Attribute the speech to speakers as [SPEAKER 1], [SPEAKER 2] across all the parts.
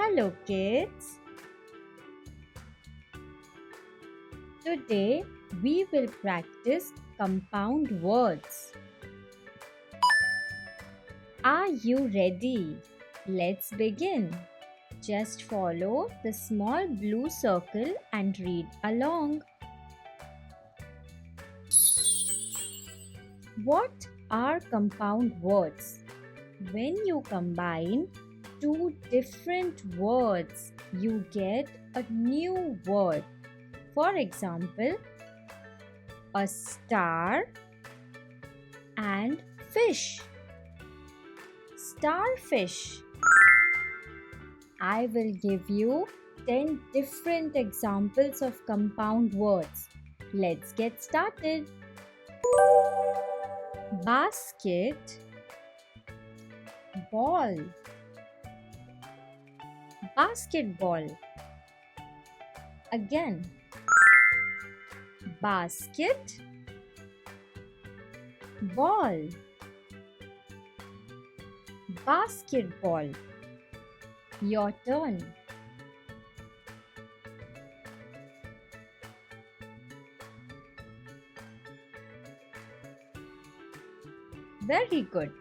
[SPEAKER 1] Hello kids! Today we will practice compound words. Are you ready? Let's begin. Just follow the small blue circle and read along. What are compound words? When you combine two different words, you get a new word. For example, a star and fish. Starfish. I will give you 10 different examples of compound words. Let's get started. Basket, ball, basketball. Again, basket, ball, basketball. Your turn. Very good.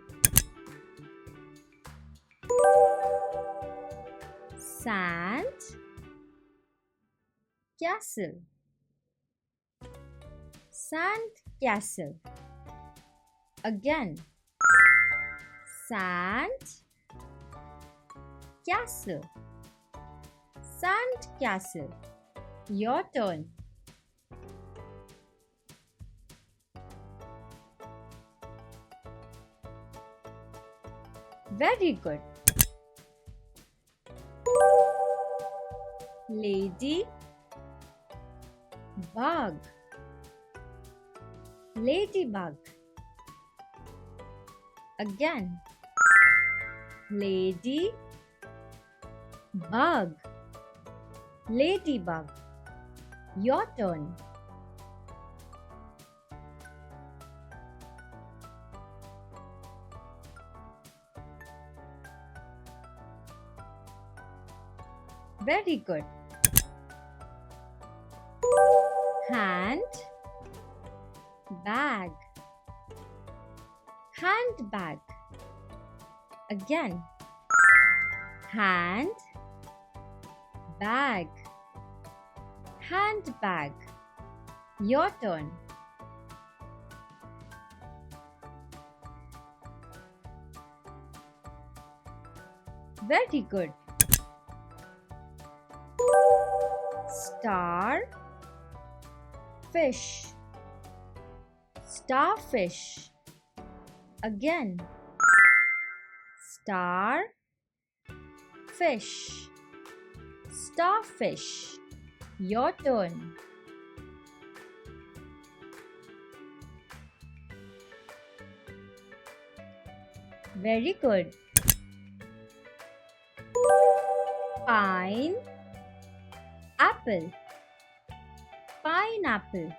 [SPEAKER 1] Sand, castle, sand castle. Again, sand castle, sand castle. Your turn. Very good. Lady, bug, ladybug. Again, lady, bug, ladybug. Your turn. Very good. Hand, bag, handbag. Again, hand, bag, handbag. Your turn. Very good. Star, fish, starfish. Again, star, fish, starfish. Your turn. Very good. Pine, apple, pineapple.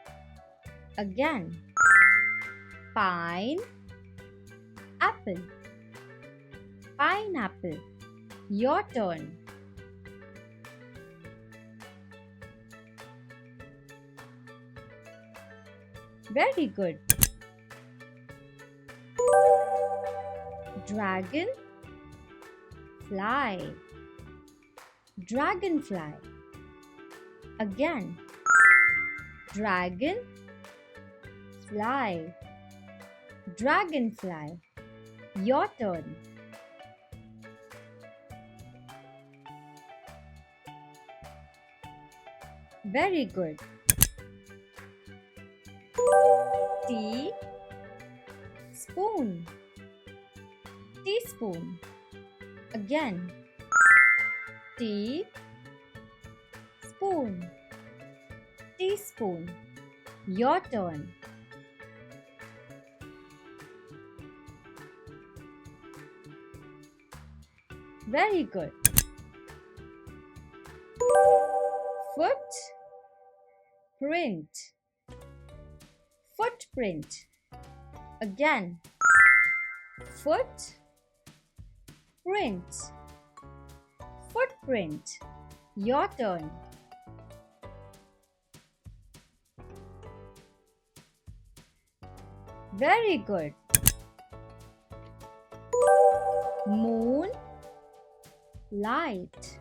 [SPEAKER 1] Again, pine, apple, pineapple. Your turn. Very good. Dragon, fly, dragonfly. Again, dragon, fly, dragonfly. Your turn. Very good. Tea, spoon, teaspoon. Again, tea, spoon, teaspoon. Your turn. Very good. Foot, print, footprint. Again, foot, print, footprint. Your turn. Very good. Moon, light.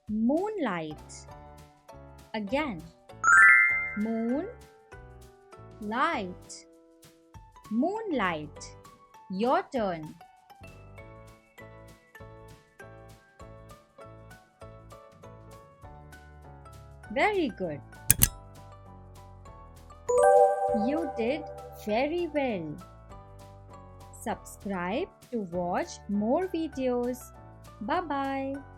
[SPEAKER 1] Moonlight. Again. Moon, light. Moonlight. Your turn. Very good. You did very well. Subscribe to watch more videos. Bye bye.